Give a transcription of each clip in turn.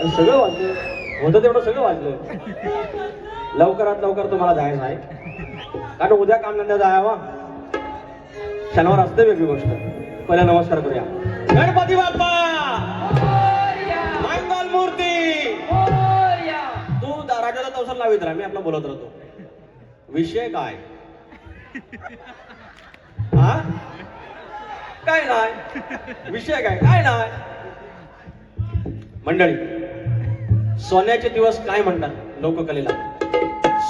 सगळं वाचलं होतं तेवढं सगळं वाचलं. लवकरात लवकर तुम्हाला जायचं आहे, कारण उद्या काम धंदा जायवा. शनिवार असते वेगळी गोष्ट. पहिला नमस्कार करूया. गणपती बाप्पा मंगल मूर्ती. तू राजाला तवसर लावित राहा, मी आपला बोलत राहतो. विषय काय? हा काय नाही विषय काय? काय नाही मंडळी. सोन्याचे दिवस काय म्हणतात लोककलेला?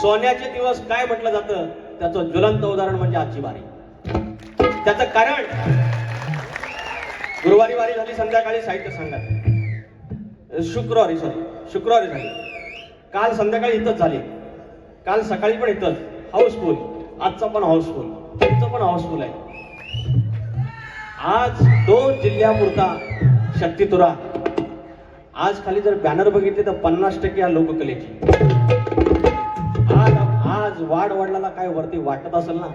सोन्याचे दिवस काय म्हटलं जातं? त्याचं ज्वलंत उदाहरण म्हणजे आजची वारी. त्याचं कारण, गुरुवारी वारी झाली, संध्याकाळी साहित्य संघात, शुक्रवारी झाली, काल संध्याकाळी इथंच झाली, काल सकाळी पण इथंच हाऊसफुल, आजचा पण हाऊसफुल, तुमचं पण हाऊसफुल आहे. आज 2 जिल्ह्यापुरता शक्तितुरा. आज खाली जर बॅनर बघितले तर 50% या लोककलेची. आज वाढ वडिलाला काय वरती वाटत असेल ना,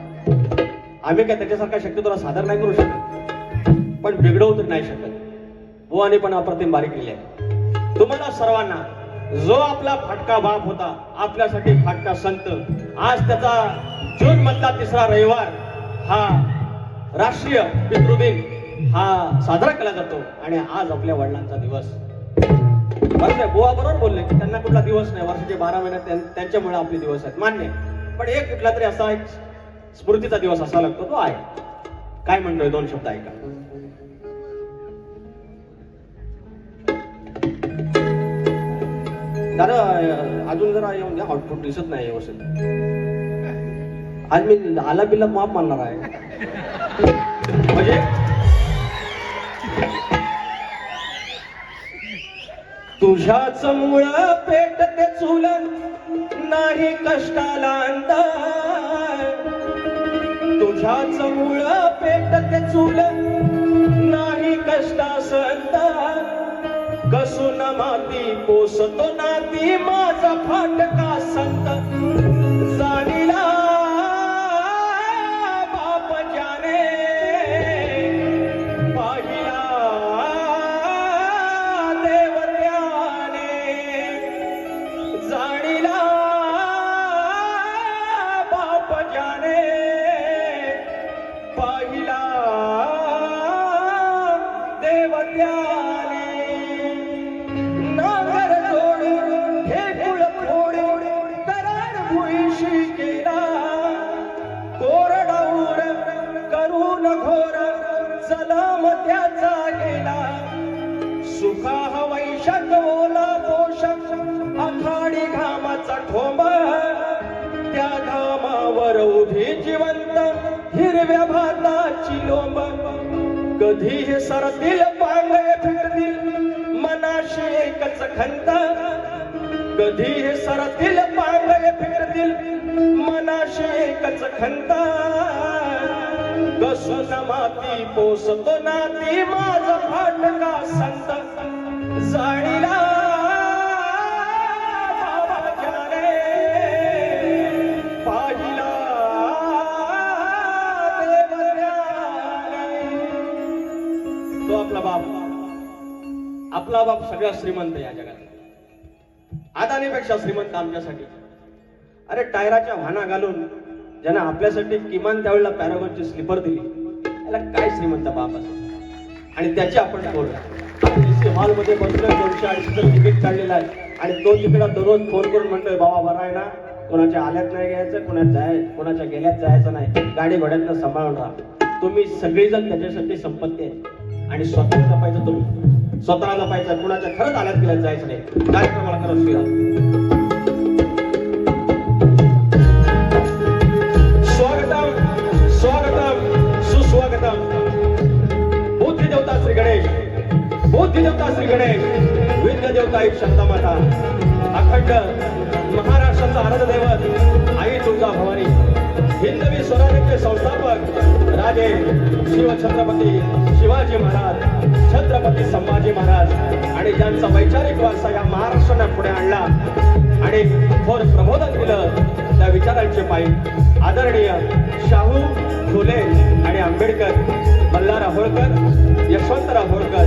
आम्ही काय त्याच्यासारखा शक्तितुरा सादर नाही करू शकत, पण बिघडवू तर नाही शकत. बुवानी पण अप्रतिम बारीक केली आहे. तुम्हाला सर्वांना जो आपला फाटका बाप होता, आपल्यासाठी फाटका संत, आज त्याचा जून मधला 3रा रविवार हा राष्ट्रीय पितृदिन हा साजरा केला जातो. आणि आज आपल्या वडिलांचा दिवस. बुवा बरोबर बोलले की त्यांना कुठला दिवस नाही, वर्षाचे 12 महिने त्यांच्यामुळे आपले दिवस आहेत, मान्य. पण एक कुठला तरी असा एक स्मृतीचा दिवस असा लागतो, तो आहे. काय म्हणतोय 2 शब्द ऐका. दादा अजून जरा येऊन द्या, आउटपुट दिसत नाही व्यवस्थित. आज मी आला बिल्ला माफ मानणार आहे. म्हणजे तुझ्याच मुळ पेटते चूल, नाही कष्टाला अंदाज. तुझ्याच मुळ पेटते चूल, नाही कष्टास अंदाज. कसून माती पोसतो नाती, माझा फाटका संत. जाणीला बाप जाने, पाहिला देव त्याने. जाणीला बाप जाने, पाहिला देव त्याने. नांगर जोडून हे कुळ फोडून कराड भुईशी केला. कोरडाऊर करून घोर सलाम त्याचा गेला. सुखा वैशाख ओला पोषक, आखाडी घामाचा ठोंबा. त्या घामावर उभी जिवंत हिरव्या भाताची लोंब. कधी हे सरतील पांगळे फिरतील मनाशी एकच खंत. कधी हे सरतील पांगळे फिरतील मनाशी एकच खंत. कसून माती पोसतो नाती, माझा फाटका संत. जाणीला बाबा जाने, पाहिला देव त्याने. तो आपला बाप. आपला बाप सगळ्यात श्रीमंत या जगात, अदानीपेक्षा श्रीमंत आमच्यासाठी. अरे टायराच्या वाहना घालून ज्यानं आपल्यासाठी किमान त्यावेळेला पॅरागॉनची स्लीपर दिली, त्याला काय श्रीमंत बाप असेल. आणि त्याची आपण बोल हॉल मध्ये बसलोय, 280चं तिकीट काढलेलं आहे. आणि तो तिकडे दररोज फोन करून म्हणतोय, बाबा बरा आहे ना, कोणाच्या आल्यात नाही घ्यायचं, कोणाच्या गेल्यात जायचं नाही, गाडी घोड्यातनं सांभाळून राहा. तुम्ही सगळीजण त्याच्यासाठी संपत्ती आहे. आणि स्वतः जपायचं, तुम्ही स्वतःला जपायचं, कुणाच्या खरंच आल्यात गेल्यात जायचं नाही. कार्यक्रमाला खरंच फिरा. स्वागतम स्वागतम सुस्वागतम. बुद्धी देवता श्री गणेश, बुद्धी देवता श्री गणेश, विद्या देवता एक शांतामाता, अखंड महाराष्ट्राचा आराध्य दैवत आई तुळजा भवानी, हिंदवी स्वराज्याचे संस्थापक राजे शिवछत्रपती शिवाजी महाराज, छत्रपती संभाजी महाराज, आणि ज्यांचा वैचारिक वारसा या महाराष्ट्राने पुढे आणला आणि थोर प्रबोधन केलं, त्या विचारांचे पायी आदरणीय शाहू, फुले आणि आंबेडकर, मल्हारराव होळकर, यशवंतराव होळकर,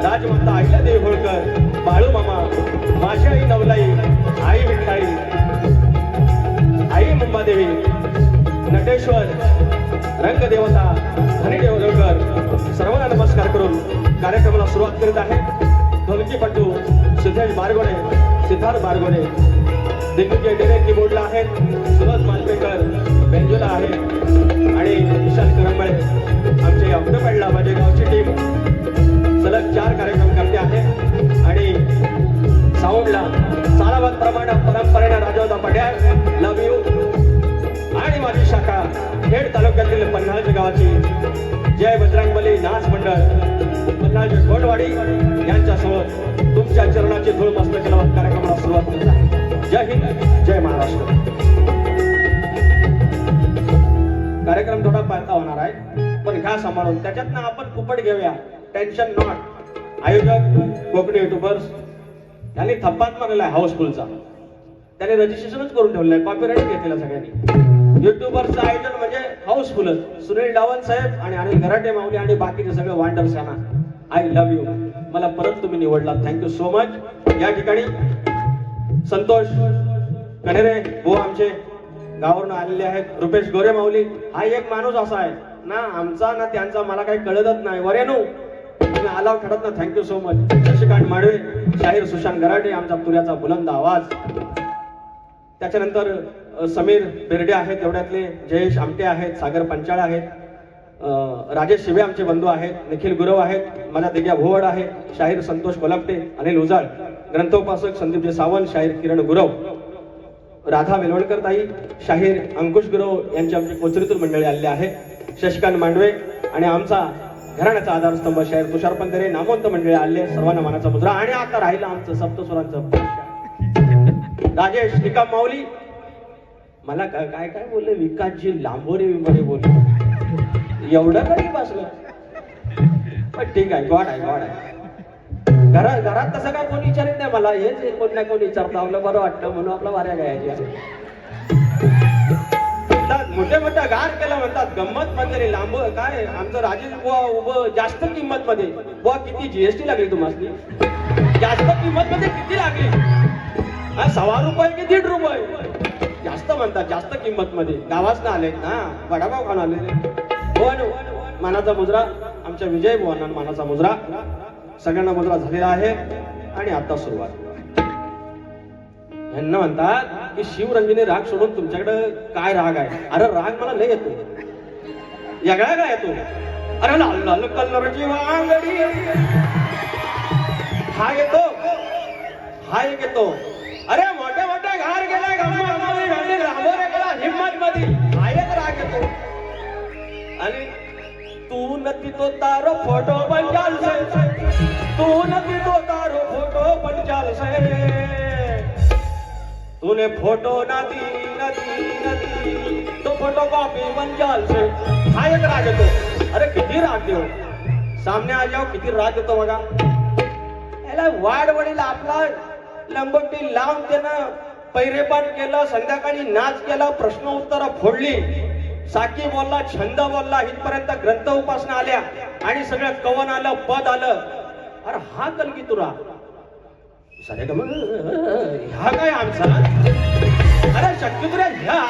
राजमाता अहिल्यादेवी होळकर, बाळू मामा करीत आहे ढोलकीपटू सिद्धेश बारगोडे, सिद्धार्थ बारगोडे. दिग्विजय डेरे कीबोर्डला आहेत, सुरज मालपेकर बेंजोला आहे आणि विशाल करंबळे. आमचे ऑक्टोपॅडला माझे गावची टीम सलग 4 कार्यक्रम करते आहे. आणि साऊंडला सालावत प्रमाणे परंपरेने राजावता पड्याळ, लव यू. आणि माझी शाखा खेड तालुक्यातील पन्हाळच्या गावाची जय बजरंगबली नाच मंडळ पन्हाळच्या कोटवाडी यांच्यासोबत तुमच्या चरणाची धूळ मस्तक लावत कार्यक्रमाला सुरुवात करत आहे. जय हिंद, जय महाराष्ट्र. कार्यक्रम थोडा पाहता होणार आहे पण घ्या सांभाळून, त्याच्यातनं आपण फुकट घेऊया, टेन्शन नॉट. आयोजक कोकणी युट्यूबर्स यांनी थप्पात मारलेला आहे हाऊसफुलचा, त्यांनी रजिस्ट्रेशनच करून ठेवलं आहे, कॉपीराईट घेतलेला सगळ्यांनी. युट्यूबर्सचं आयोजन म्हणजे हाऊसफुलच. सुनील डावल साहेब आणि अनिल गराटे माऊली आणि बाकीचे सगळे वांडर्स यांना आय लव्ह यू. मला परत तुम्ही निवडला, थँक्यू सो मच. या ठिकाणी संतोष कनेरे भाऊ आमचे गावावरून आलेले आहेत, रुपेश गोरे माऊली. हा एक माणूस असा आहे ना आमचा ना त्यांचा, मला काही कळतच नाही. वरेनो तुम्ही आलाव खडत ना, थँक्यू सो मच. शशिकांत माडवे, शाहीर सुशांत गराटे, आमचा तुऱ्याचा बुलंद आवाज. त्याच्यानंतर समीर बेर्डे आहेत तेवढ्यातले, जयेश आमटे आहेत, सागर पंचाळ आहेत, राजेश शिवे आमचे बंधू आहेत, निखिल गुरव आहेत, माझा दिग्या भोवड आहे, शाहीर संतोष कोलपटे, अनिल उजाळ, ग्रंथोपासक संदीपजी सावंत, शाहीर किरण गुरव, राधा वेलवणकर ताई, शाहीर अंकुश गुरव यांची आमची कोचरीतून मंडळी आलेली आहे, शशिकांत मांडवे आणि आमचा घराण्याचा आधारस्तंभ शाहीर तुषार पंधरे, नामवंत मंडळी आले, सर्वांना मानाचा मुद्रा. आणि आता राहिलं आमचं सप्तस्वरांचं राजेश निकाम माऊली. मला काय काय बोलले, विकासजी लांबोरे विंबोरे बोलले, एवढं नाही बसलं पण ठीक आहे, गॉड आहे, गॉड आहे. घरात तसं काय कोणी विचारत नाही मला, हेच कोण ना कोण विचारतं, आपलं बरं वाटतं म्हणून आपला वाऱ्या गायच्या. मोठे मोठ्या गार केलं म्हणतात, गंमत म्हणजे लांब काय आमचं राजेश बुवा उभं जास्त किंमत मध्ये. बुवा किती जीएसटी लागली तुम्हाला, जास्त किंमत मध्ये किती लागली? 1.25 रुपये की 1.5 रुपये जास्त म्हणतात, जास्त किंमत मध्ये. गावात ना आलेत ना, वडापाव खाऊन आले. मानाचा मुजरा आमच्या विजय बुवांना मानाचा मुजरा, सगळ्यांना मुजरा झालेला आहे. आणि आता सुरुवात. यांना म्हणतात की शिवरंजनी राग सोडून तुमच्याकडे काय राग आहे? अरे राग मला लय येतो, वेगळा काय येतो? अरे लाल लाल कलरची वांगडी हा येतो, हा एक येतो. अरे मोठे मोठे घार गेला हिम्मत मध्ये हा एक राग येतो. आणि तू नक्की तो तारो फोटो पंचाल से, तू नक्की तो तारो फोटो पंचाल से, तूने फोटो ना दी तो फोटो कॉपी पंचाल से. हा एक राग येतो. अरे किती राग देऊ, सामने आ जाओ, किती राग येतो बघा. याला वाडवडीला आपला लंगोटी लावून त्यानं पैरेपान केलं, संध्याकाळी नाच केला, प्रश्न उत्तर फोडली, साकी बोलला, छंद बोलला, इथपर्यंत ग्रंथ उपासना आल्या आणि सगळं कवन आलं, पद आलं. अरे हा कलगी तुरा सरे ग ह्या काय आमचा? अरे शक्य तुला ह्या.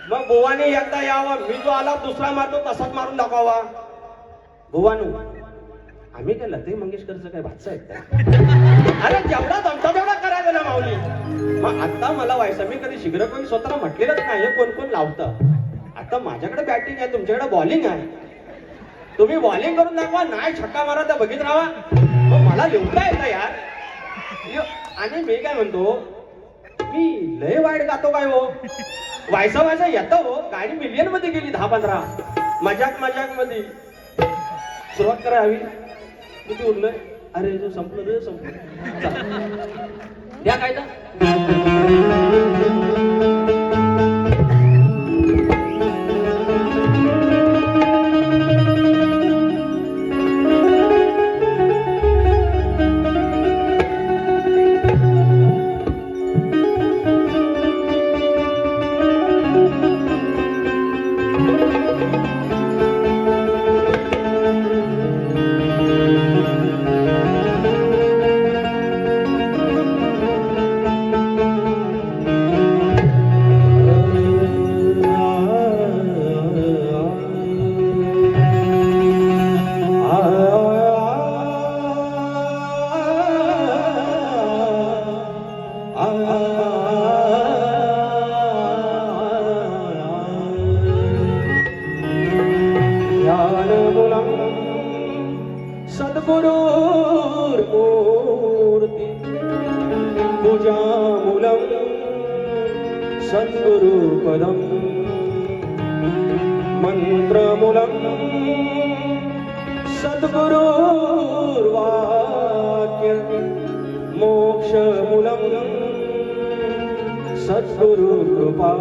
मग बुवाने एकदा यावं, मी जो आला दुसरा मारतो तसाच मारून दाखवावा. बुवानू आम्ही काय लते मंगेशकरचं काय भातचं आहेत? अरे जेवढा जमता तेवढा करायला ना माऊली. मग आता मला व्हायचं, मी कधी शीघ्र कोणी स्वतःला म्हटलेलंच नाही कोण कोण लावतं. आता माझ्याकडे बॅटिंग आहे, तुमच्याकडे बॉलिंग आहे. तुम्ही बॉलिंग करून दाखवा, नाही छक्का मारा तर बघित राहा. मग मला लिहता येतं यार. आणि मी काय म्हणतो, मी लय वाईट गातो काय हो? व्हायचा येतं हो. गाडी मिलियन मध्ये गेली, 10-15 मजाक मध्ये. सुरुवात करा हवी. किती उरलंय? अरे जो संपलं रे, संपलं. द्या काय पूजामूलं सद्गुरुपदं मन्त्रमूलं सद्गुरुर्वाक्य मोक्षमूलं सद्गुरुकृपा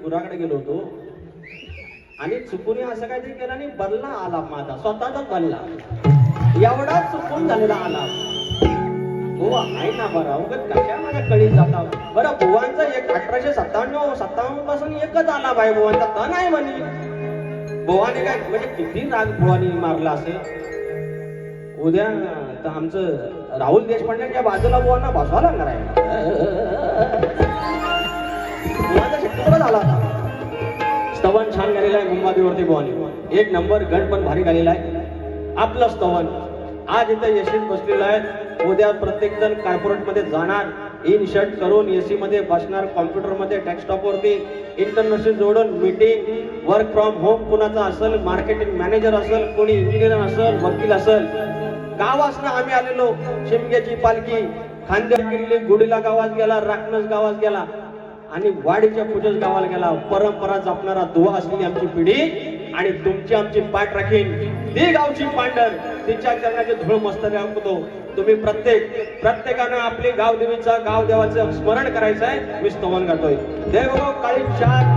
गुराकडे गेलो होतो आणि चुकून असं काहीतरी केलं आणि बल्ला आला माझा स्वतःचाच बल्ला एवढा चुकून झालेला आला बुवा आहे ना बरं उगत कशा माझ्या कळीत जाता बरं बुवांचा एक 1857 पासून एकच आला बाई बुवांचा तर नाही म्हणे बुवाने काय म्हणजे किती राग बुवानी मारला असेल उद्या तर आमचं राहुल देशपांडेच्या बाजूला बुवांना बसवा लागणार आहे बुवाचा शक्यतो झाला स्तवन छान गालेला आहे मुंबादेवरती बुवानी एक नंबर गण पण भारी गालेला आहे आपलं स्तवन आज इथे यशीत बसलेलं आहे उद्या प्रत्येक जण कॉर्पोरेट मध्ये जाणार इन शर्ट करून एसी मध्ये बसणार कॉम्प्युटर मध्ये डेस्कटॉप वरती इंटरनेटशी जोडून मीटिंग वर्क फ्रॉम होम कुणाचा असेल मार्केटिंग मॅनेजर असेल कोणी इंजिनियर असेल वकील असेल गावासनं आम्ही आलेलो शिमग्याची पालखी खांद्यावर गेलेली गुडीला गावात गेला राखणस गावात गेला आणि वाडीच्या पूजस गावाला गेला परंपरा जपणारा दुवा असलेली आमची पिढी आणि तुमची आमची पाठ राखीन ती गावची पांढर तिच्या चरणाचे धूळ मस्तने अंकुतो तुम्ही प्रत्येकानं आपली गावदेवीचा गावदेवाचं स्मरण करायचं आहे मी स्तवन गातोय देव काळी चार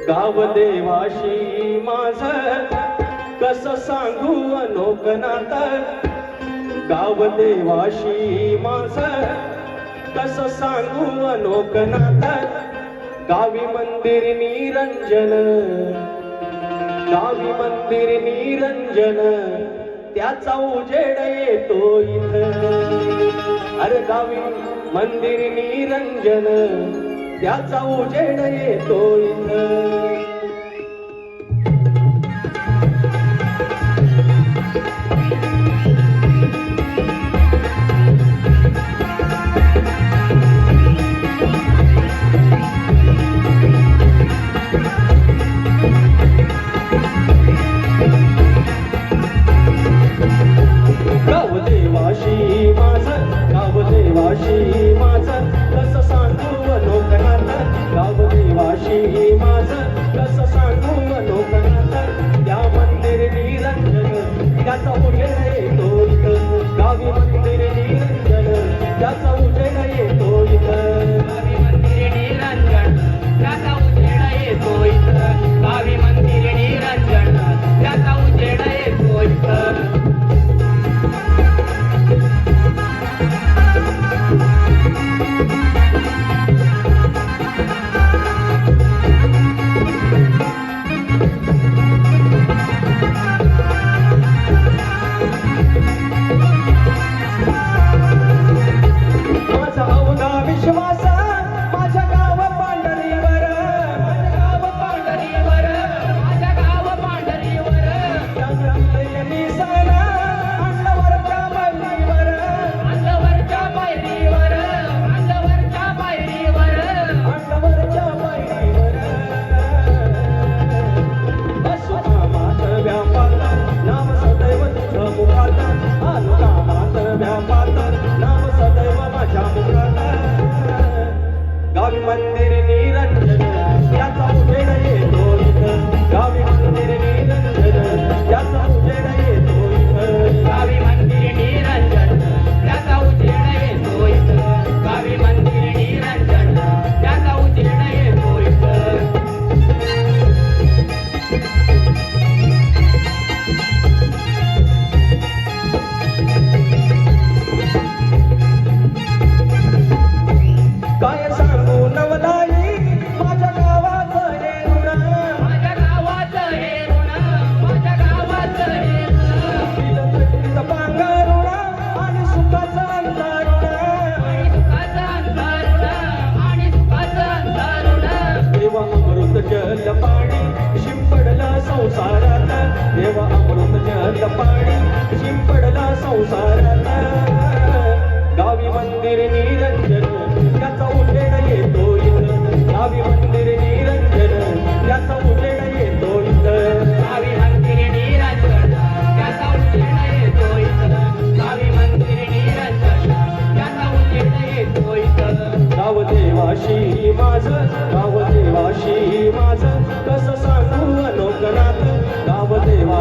गावदेवाशी माझ कसं सांगू अनोख नातं गावदेवाशी माझ कसं सांगू अनोख नातं गावी मंदिर निरंजन त्याचा उजेड येतो इथं अरे गावी मंदिर निरंजन त्याचा उजेड येतो इथं गावदेवाशी माझं कसं सांगू अनोख नातं गावदेवाशी माझं कसं सांगू अनोख नातं त्या मंदिर निरंजन त्याचा उजेड येतो इथं गावी मंदिर निरंजन त्याचा उजेड येतो इथं गावी मंदिर निरंजन त्याचा उजेड येतो इथं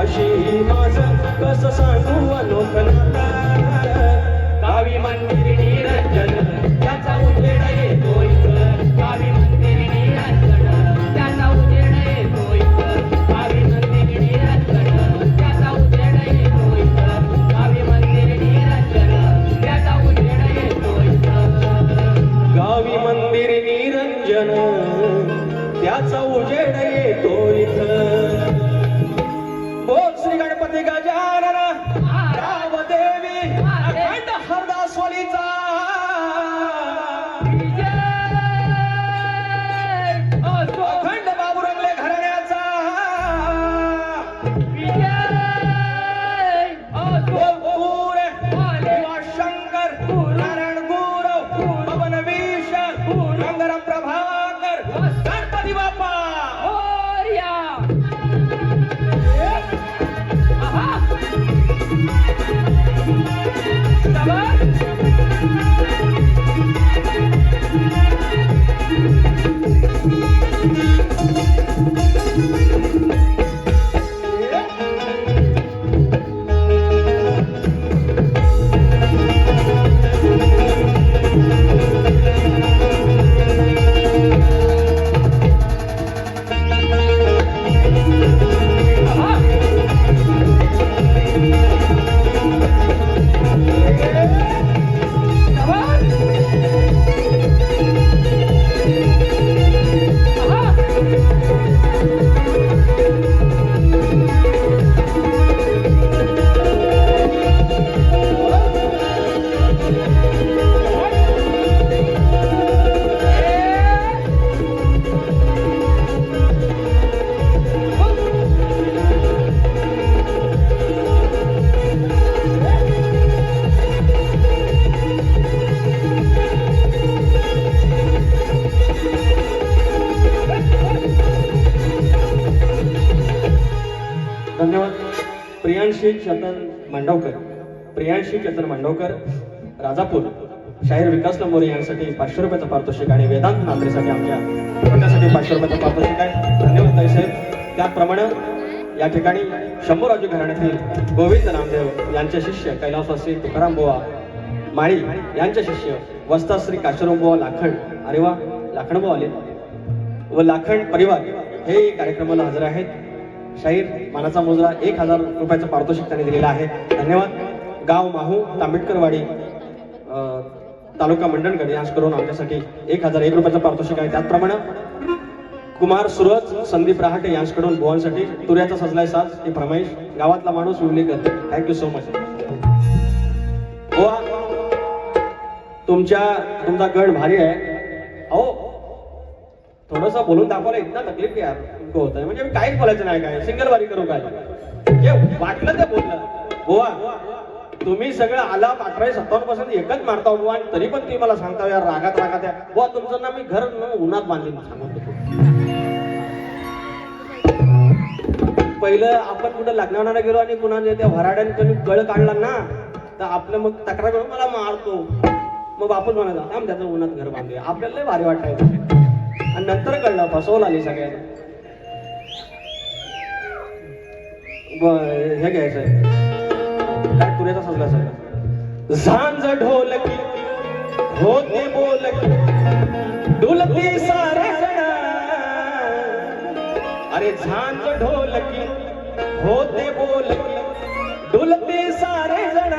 तुझ्याशी माझं कसं सांगू अनोख नातं. गावी मंदिर निरंजन त्याचा उजेड येतो इथं. गावी मंदिर निरंजन त्याचा उजेड येतो इथं. गावी मंदिर निरंजन त्याचा उजेड येतो इथं. गावी मंदिर निरंजन त्याचा उजेड येतो इथं. गावी मंदिर निरंजन त्याचा उजेड येतो इथं. बोल श्री गणपती गजानन राव देवी अखंड हरदासवालीचा अखंड बाबुरंगले घराण्याचा बोल शंकर नारायण गुरव पवन विष गंगाराम प्रभाकर गणपती बाप्पा. धन्यवाद. प्रियांशी चेतन मांडवकर, प्रियांशी चेतन मांडवकर राजापूर, शाहीर विकास नंबोरे यांसाठी 500 रुपयाचं पारितोषिक आणि वेदांत नात्रेसाठी आमच्या कुटुंबासाठी 500 रुपयाचं पारितोषिक आहे. धन्यवाद ताई साहेब. त्याचप्रमाणे या ठिकाणी शंभूराजू घराण्यातील गोविंद नामदेव यांचे शिष्य कैलासवासी तुकाराम बुवा माळी यांचे शिष्य वस्ताश्री काशीराम बुवा लाखण, अरे वा लाखण बुवा आले, व लाखण परिवार हे कार्यक्रमाला हजर आहेत. शाहीर मानाचा मुजरा 1000 रुपयाचं पारितोषिक त्यांनी दिलेला आहे. धन्यवाद. गाव माहू तांबेडकरवाडी तालुका मंडणगड यांच्याकडून आमच्यासाठी 1001 रुपयाचं पारितोषिक आहे. त्याचप्रमाणे कुमार सूरज संदीप रहाटे यांच्याकडून बुवांसाठी तुऱ्याचा सजलाय साज ही फरमाईश गावातला माणूस विवलेकर. Thank you so much. बुवा तुमचा गड भारी आहे. अहो थोडस बोलून दाखवलं इतना तकलीफ यार तुमको होत आहे. म्हणजे मी काहीच बोलायचं नाही, काय सिंगल वारी करू काय जे वाटलं ते बोललं. बुवा तुम्ही सगळं आला 1857 एकच मारता बुवा आणि तरी पण तुम्ही मला सांगता यार रागात या. बुवा तुमचं ना मी घर उन्हात बांधले सांगत होतो. पहिलं आपण कुठं लग्नावणारा गेलो आणि कुणाला त्या भराड्याने तुम्ही गळ काढला ना तर आपलं मग तक्रार करून मला मारतो. मग बापूच म्हणायचा आम त्याचं उन्हात घर बांधूया. आपल्याला लय भारी वाटायचं आणि नंतर कळलं फसवलं आली सगळ्यांना. हे घ्यायचंय काय तुऱ्याचा सजला सगळं. झांज ढोलकी होते बोलकी डुलती सारे जण. अरे झांज ढोलकी होते बोलकी डुलती सारे जण.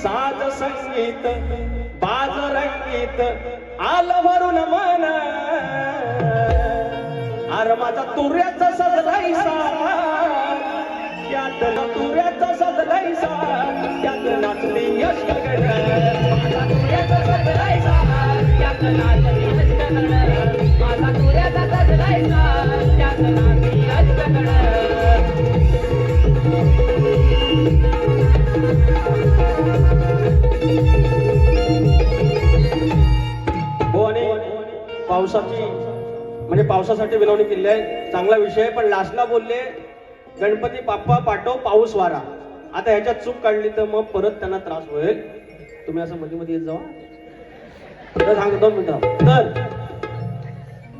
साज संगीत बाज रंगीत आलं भरून मन. अरे माझा तुऱ्याचा सजलायसा त्यात तुऱ्याचा सजलायसा त्यात नाचली अष्टगण. माझा तुऱ्याचा सजलायसा त्यात नाचली अष्टगण. माझा तुऱ्याचा सजलायसा त्यात नाचली अष्टगण. हो आणि पावसाची म्हणजे पावसासाठी विनवणी केली आहे. चांगला विषय. पण लास्टला बोलले गणपती बाप्पा पाठव पाऊस वारा. आता ह्याच्यात चूक काढली तर मग परत त्यांना त्रास होईल. तुम्ही असं मध्ये मध्ये येत जावा. तर सांगतो 2 मिनिटं. तर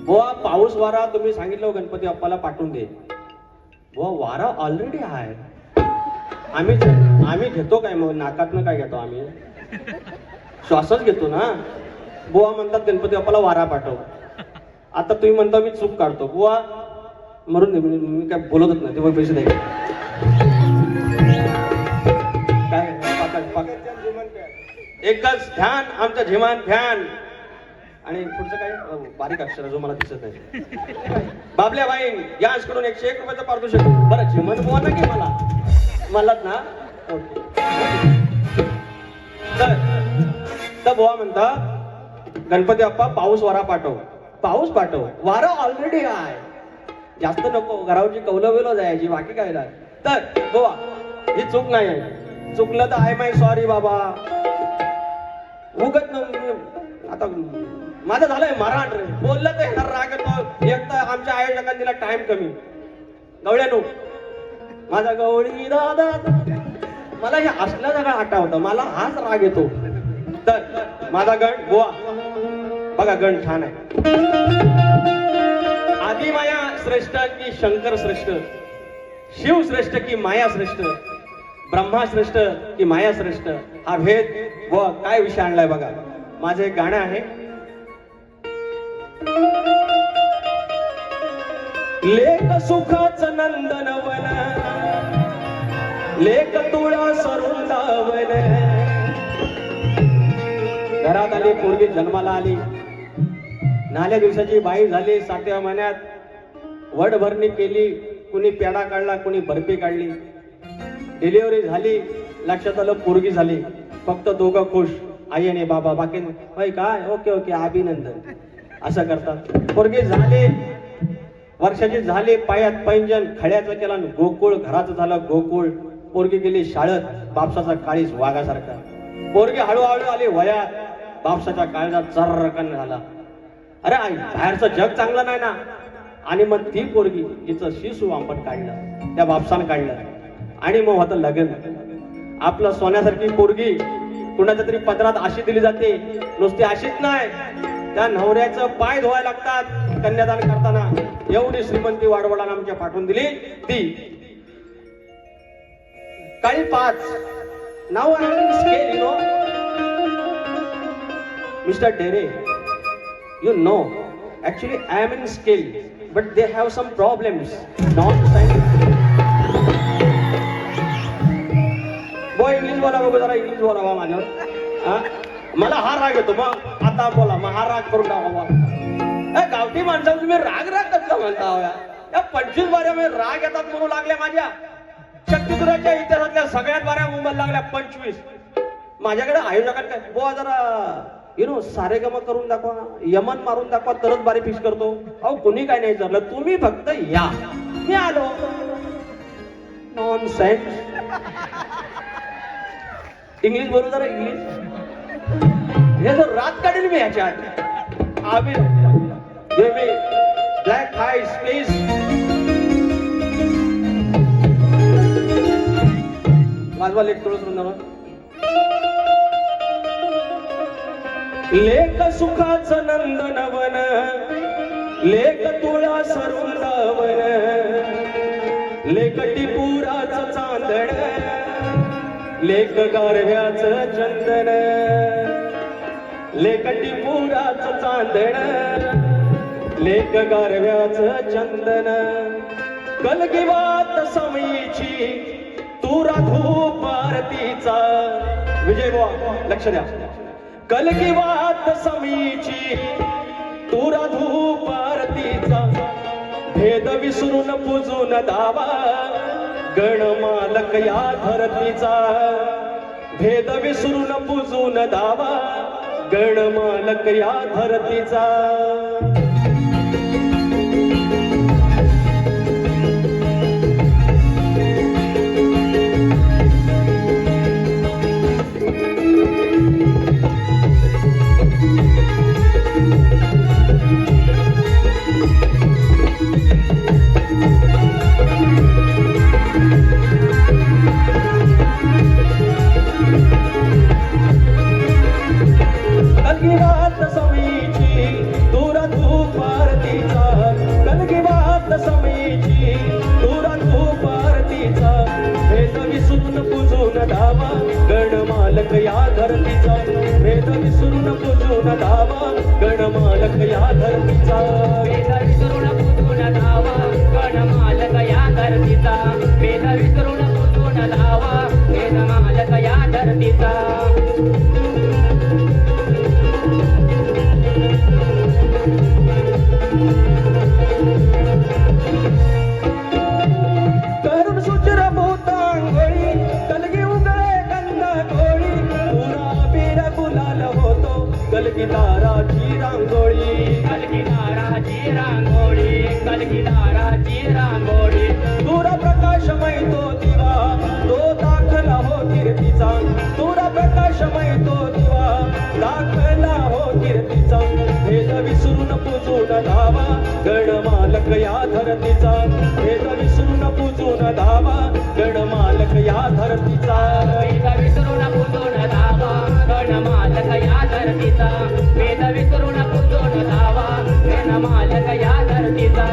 बुवा पाऊस वारा तुम्ही सांगितलं गणपती बाप्पाला पाठवून दे. बुवा वारा ऑलरेडी आहे. आम्ही घेतो काय मग नाकातनं काय घेतो आम्ही? श्वासच घेतो ना. बुवा म्हणतात गणपती बाप्पाला वारा पाठव. आता तुम्ही म्हणता मी चूक काढतो. बुवा मरून दे, मी काय बोलतच नाही. ते पैसे द्यायचे काय एकच ध्यान आमचं झिमान ध्यान. आणि पुढचं काय बारीक अक्षर जो मला दिसत नाही. बाबल्या बाई याचकडून 101 रुपयाचं पारितोषिक. बरं झिमन बुवा ना की मलाच ना. ओके. तर बुवा म्हणता गणपती बाप्पा पाऊस वारा पाठव. पाऊस पाठव. वारा ऑलरेडी आहे. जास्त नको. घरावरची कौलं बिलं जायची बाकी काय नाही. तर बुवा ही चूक नाही आहे. चुकलं तर आय माय सॉरी बाबा. उगत आता माझं झालंय मराठ रे. बोललं तर ह्याला राग येतो. एक तर आमच्या आयोजकांनी दिला टाइम कमी. गवळ्यानो माझा गवळी दादा मला हे असल्या सगळं आठवतं. मला हाच राग येतो. तर माझा गण बुवा बघा गण छान आहे. आदिमाया श्रेष्ठ की शंकर श्रेष्ठ, शिव श्रेष्ठ की माया श्रेष्ठ, ब्रह्मा श्रेष्ठ की माया श्रेष्ठ, हा भेद व काय विषय आणलाय बघा. माझं एक गाणं आहे. लेख सुखाचं नंदनवन, लेख तुळा सरुंदावन. घरात आली पोरगी जन्माला आली. नाल्या दिवसाची बाई झाली. 7व्या महिन्यात वडभरणी केली. कुणी पेढा काढला, कुणी बर्फी काढली. डिलिव्हरी झाली. लक्षात आलं पोरगी झाली. फक्त दोघं खुश, आई आणि बाबा. बाकी होय काय ओके ओके अभिनंदन असं करतात. पोरगी झाली, वर्षाची झाली. पायात पैंजण, खड्याचं केला गोकुळ. घराचं झालं गोकुळ. पोरगी गेली शाळेत. बापसाचा काळीस वाघासारखा. पोरगी हळूहळू आली वयात. बापसाच्या काळजात चर्रकन झाला. अरे आई बाहेरचं जग चांगलं नाही ना. आणि मग ती पोरगी तिचं शिशू आपण काढलं. त्या बापसानं काढलं. आणि मग होतं लग्न. आपलं सोन्यासारखी पोरगी कुणाच्या तरी पदरात अशी दिली जाते. नुसती अशीच नाही, त्या नवऱ्याचं पाय धुवायला लागतात कन्यादान करताना. एवढी श्रीमंती वाडवडानं आमच्या पाठवून दिली. ती काळी 5. नाव scale you know mister Dere. You know, actually I am in scale, but they have some problems. Boy English बोला बघू जरा. इंग्लिश बोला बा माझ्यावर. मला हा राग येतो. मग आता बोला. मग हा राग करून टाका बा. गावठी माणसाला तुम्ही राग राग कसं म्हणता हव्या? या 25 बाऱ्यामध्ये राग येतात म्हणू लागल्या माझ्या. शक्तिपुराच्या इतिहासातल्या सगळ्यात बाऱ्या मुंबईला लागल्या 25. माझ्याकडे आयोजकात काय बोवा जरा सारेगम करून दाखवा, यमन मारून दाखवा, तरच बारी फिक्स करतो. अहो कुणी काय नाही चाललं. तुम्ही फक्त या. मी आलो. नॉनसेन्स. इंग्लिश बोलू जरा. इंग्लिश हे जो रात काढेल मी ह्याच्यात. आम्ही ब्लॅक आईस प्लीज. वाजवा लेख तुळस वृंदावन. लेख सुखाचं नंदनवन, लेख तुळा सरुंदावन, लेख टिपुराचं चांदण, लेख गारव्याचं चंदन, लेख टिपुराचं चांदण, लेख गारव्याचं चंदन. कलगीवात समयीची तू राधूप आरतीचा. विजय बुवा लक्ष द्या. कलगीवात समीची तू राधूप आरतीचा. भेद विसरून पूजून दावा गणमालक या धरतीचा. भेद विसरून पूजून दावा गणमालक या धरतीचा. कलगीवात समीची तू गणमालक या धरतीचा भेद विसरून पूजून धावा गणमालक या धरतीचा वेद विसरून पूजून धावा गणमालक या धरतीचा वेद विसरून पूजून धावा वेदमालक या धरतीचा करुण सुचर भूतांगोळी कलगी उगळे कंद कोळी पुरा बीर गुलाल होतो कलगी ताराची रांगोळी कलगीदाराची रांगोळी कलगीदाराची रांगोळी तुरा प्रकाशमय तो दिवा तो दाखला हो कीर्तीचा तुरा प्रकाशमय तो दिवा दाखला हो कीर्तीचा भेद विसरून पूजून धावा गणमालक या धरतीचा भेद विसरून पूजून धावा गणमालक या धरतीचा वेद विसरून पूजून धावा गणमालक या धरतीचा वेद विसरून पूजून धावा गणमालक या धरतीचा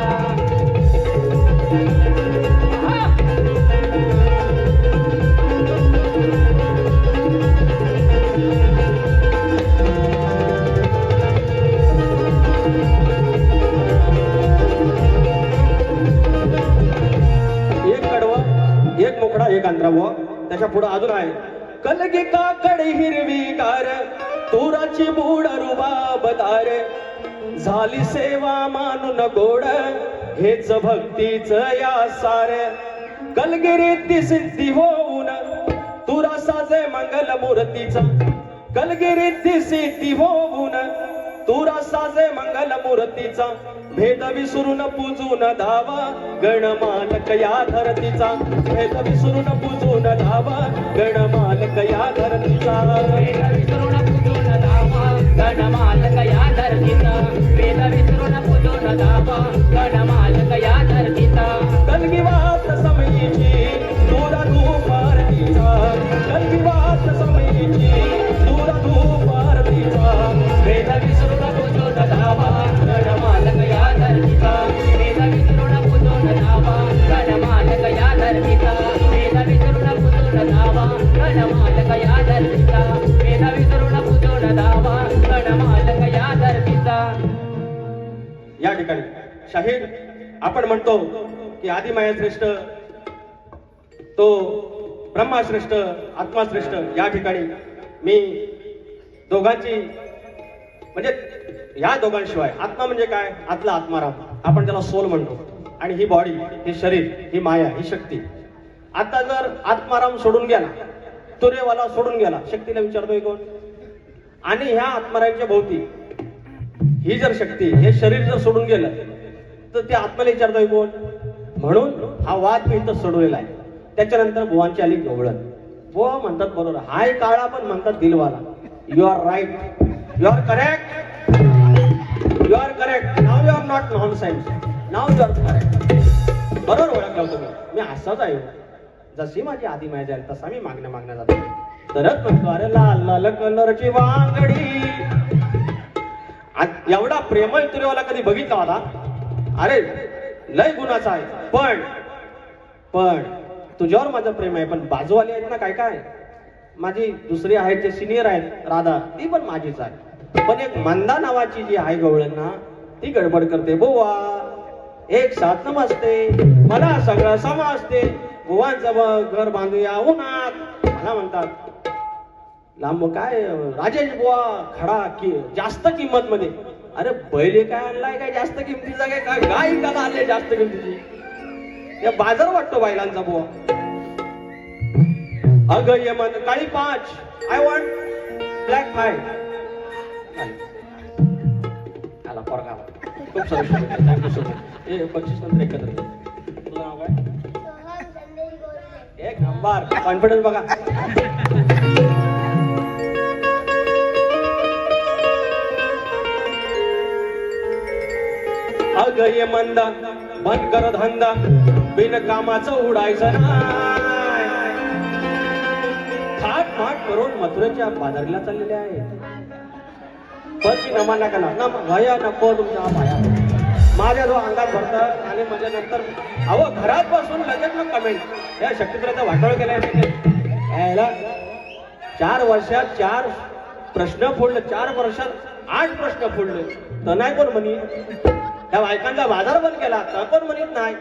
एक कडवं एक मोकळा एक अंतरावं त्याच्या पुढे अजून आहे कलगी काकडी हिरवी गार तुराची बूड रुबाबदार झाली सेवा मानून गोड हेच भक्तीच या सार कलगिरी सिद्धी होऊन तुरा साजे मंगल मूर्तीचा कलगिरी सिद्धी होऊन तुरा साजे मंगल मूर्तीचा भेद विसरून पूजून धावा गणमालक या धरतीचा भेद विसरून पूजून धावा गणमालक या धरतीचा वेद विसरून पूजून धावा गणमालक या धरतीचा वेद विसरून पूजून धावा गणमालक या धरतीचा कलगी वात समयीची तुरा धूप आरतीचा कलगी वात समयीची तुरा धूप आरतीचा वेद विसरून पूजून धावा गणमालक या धरतीचा वेद विसरून पूजून धावा गणमालक या धरतीचा वेद विसरून पूजून धावा गणमालक या धरतीचा वेद विसरून पूजून धावा गणमालक या धरतीचा या ठिकाणी शाहीर आपण म्हणतो की आदिमाया श्रेष्ठ तो ब्रह्माश्रेष्ठ आत्माश्रेष्ठ या ठिकाणी मी दोघांची म्हणजे या दोघांशिवाय आत्मा म्हणजे काय आतला आत्माराम आपण त्याला सोल म्हणतो आणि ही बॉडी ही शरीर ही माया ही शक्ती आता जर आत्माराम सोडून गेला तुरेवाला सोडून गेला शक्तीला विचारतोय कोण आणि ह्या आत्मारामच्या भोवती ही जर शक्ती हे शरीर जर सोडून गेलं तर त्या आत्म्याला विचारतोय कोण म्हणून हा वाद मी इथं सोडवलेला आहे त्याच्यानंतर बुवांची आली गवळण बुवा म्हणतात बरोबर हाय काळा पण म्हणतात दिलवाला you are right you are correct नाव you are not non science नाव यू आर करेक्ट बरोबर ओळखलं तुम्ही मी असाच आहे जशी माझी आधी माहिती आहे तसा मी मागण्या जातो तरच म्हणतो अरे लाल लाल कलरची वांगडी एवढा प्रेमळ तुरेवाला कधी बघितला होता अरे लय गुणाचा आहे पण तुझ्यावर माझं प्रेम आहे पण बाजूवाली आहेत ना काय माझी दुसरी आहेत जे सिनियर आहेत राधा ती पण माझीच आहे पण एक मंदा नावाची जी आहे गवळण ना ती गडबड करते बुवा एक साथ नमस्ते मला सगळं समजते बुवांचं घर बांधूया उन्हात मला म्हणतात लांब काय राजेश बुवा खडा की जास्त किंमत मध्ये अरे बैल काय आणलाय काय जास्त किमतीचा काय गाय त्याला आणले जास्त किमतीची या बाजार वाटतो बैलांचा बुवा अग यमन काळी 5 आय वॉन्ट ब्लॅक 5 आला पोरगा खूप सरस थँक्यू सो मच हे 25 नंतर एकत्र तुझं नाव काय एक नंबर कॉन्फिडन्स बघा अग ये मंदा बंद कर धंदा बिन कामाचं उडायचं नाही थाट माट करून मथुरेच्या बाजारला चाललेले आहेत पण मी नमान नका ना भया नको तुमच्या पाया माझ्या जो अंगात भरतात आणि माझ्या नंतर अहो घरात बसून लगेच मग कमेंट या शक्तिपुराचा वाटोळ केलाय यायला 4 वर्षात 4 प्रश्न फोडले, 4 वर्षात 8 प्रश्न फोडले, तर नाही कोण म्हणी. त्या बायकांचा बाजार बंद केला तर कोण म्हणत नाही.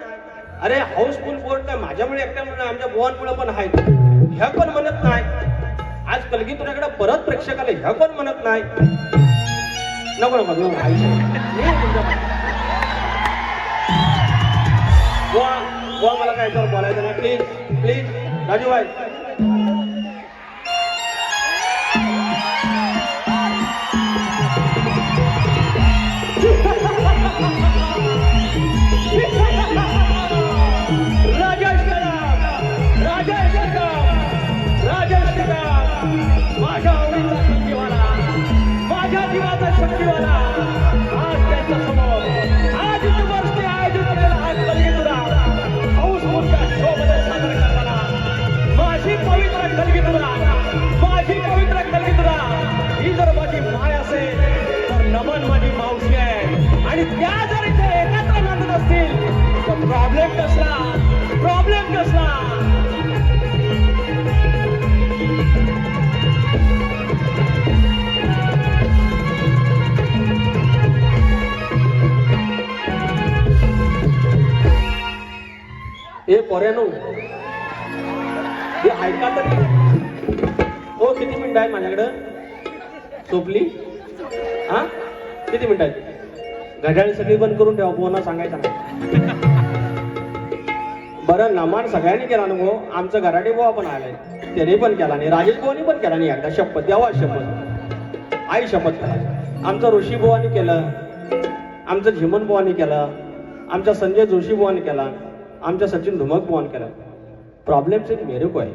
अरे हाऊसफुल बोर्ड काय माझ्यामुळे एकट्या म्हणून आमच्या बुवांमुळे पण आहेत, ह्या कोण म्हणत नाही. आज कलगी तुझ्याकडे परत प्रेक्षक आले, ह्या कोण म्हणत नाही. नको नको नको बुवा बुवा मला काय तर बोलायचं नाही, प्लीज प्लीज राजूभाई. माझ्या आवडीचा शक्तीवाला, माझ्या जीवाचा शक्तीवाला आज त्यांच्या समोर आज वर्षी आयोजित केलेला हा कलगीतुरा हाऊसफुलच्या शोमध्ये सादर करताना माझी पवित्र कलगीतुरा, माझी पवित्र कलगीतुरा ही जर माझी माय असेल तर नमन माझी मावशी आहे. आणि त्या जर इथे एकत्र नांदत असतील तर प्रॉब्लेम कसला. हे पोऱ्यानो हे ऐका तरी. हो किती मिनिटं आहेत माझ्याकडं सोपली. हा किती मिनिटं आहेत. घड्याळ सगळी बंद करून ठेवा, पोहना सांगायचं नाही. बरं नमान सगळ्यांनी केला नको. आमचं घराटे बुवा पण आलाय, त्याने पण केला नाही. राजेश बुवानी पण केला नाही. एकदा शपथ द्यावा, शपथ आई शपथ करा. आमचं ऋषी बुवानी केलं, आमचं झिमन बुवानी केलं, आमच्या संजय जोशी बुवानी केला, आमच्या सचिन धुमक बुवान केला. प्रॉब्लेम सिर्फ मेरे को आहे.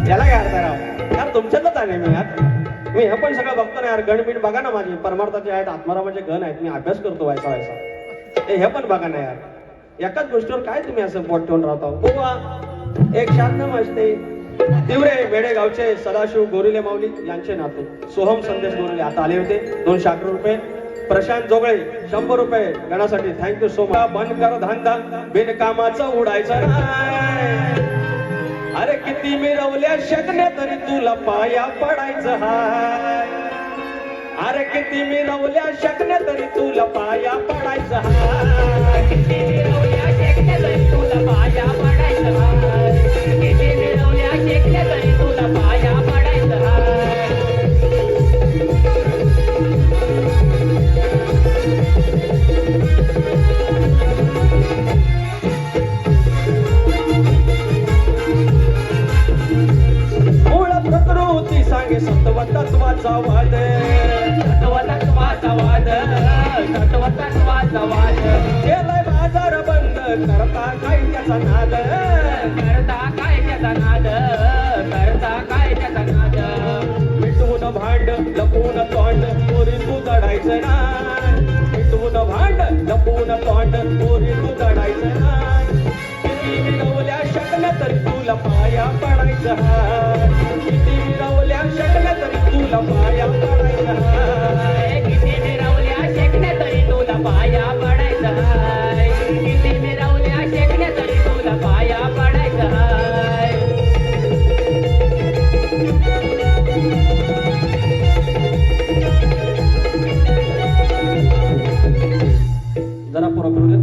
याला काय अर्थ राव यार, तुमच्यातच आहे मी यार. मी हे पण सगळं बघतो ना यार. गणपीठ बघा ना माझी, परमार्थाचे आहेत, आत्मारामाचे गण आहेत, मी अभ्यास करतो व्हायचा. हे पण बघा ना यार. एकाच गोष्टीवर काय तुम्ही असं पोट ठेवून राहता. बुवा एक शांत मस्ते तिवरे बेडेगावचे सदाशिव गोरिले माऊली यांचे नातू सोहम संदेश गोरिले आता आले होते. 211 रुपये. प्रशांत जोगळे 100 रुपये गणासाठी. Thank you so much. बंद कर धंदा बिनकामाचं उडायचं नाही. अरे किती मिरवल्या शकण्या तरी तुला पाया पडायचं हाय. अरे किती मिरवल्या शकण्या तरी तुला पाया पडायचं हाय. किती मिरवल्या शेकण्या तरी तुला पाया पडायचं हाय. किती मिरवल्या शेकण्या तरी तुला पाया पडायचं हाय. मूळ प्रकृती सांगे सत्व तत्वाचा वाद. तत्वतत्वाचा वाद, तत्वतत्वाचा वाद. केलाय बाजार बंद करता काय त्याचा नाद. करता काय त्याचा नाद, करता काय त्याचा नाद. मिटवून भांड लपवून तोंड पोरी तू दडायचं नाही. मिटवून भांड लपवून तोंड पोरी तू दडायचं नाही. किती मिरवल्या शकण्या तरी तुला पाया पडायचं हाय. किती मिरवल्या शकण्या तरी तुला पाया पडायचं हाय. किती मिरवल्या शेकण्या तरी तुला पाया पडायचं हाय. किती मिरवल्या शेकण्या तरी तुला पाया पडायचं हाय. जरा पुरं करू दे.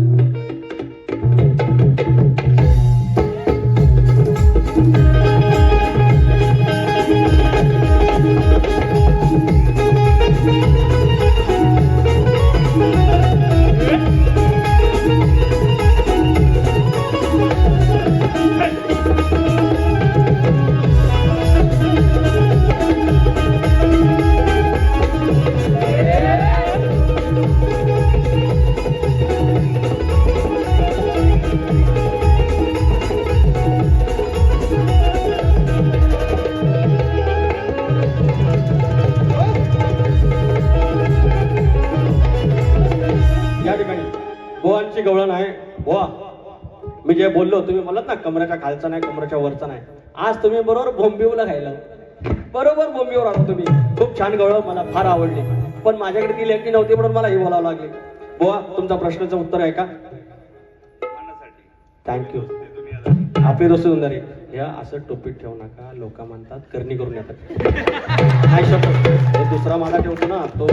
बुवांची गवळण आहे. बुवा मी जे बोललो तुम्ही म्हणलात ना कमराच्या खालचा नाही कमराच्या वरचा नाही. आज तुम्ही बरोबर बोंबिवला खायला बरोबर बोंबिवर आलो तुम्ही. खूप छान गवळण मला फार आवडली. पण माझ्याकडे ती लेखी नव्हती म्हणून मला ही बोलावं लागली. बुवा तुमचा प्रश्नाचं उत्तर आहे का? थँक्यू. आपली दोस्त सुंदरी हे असं टोपीत ठेवू नका, लोक म्हणतात करणी करून येतात. नाही शपथ, हे दुसरा माला ठेवतो ना तो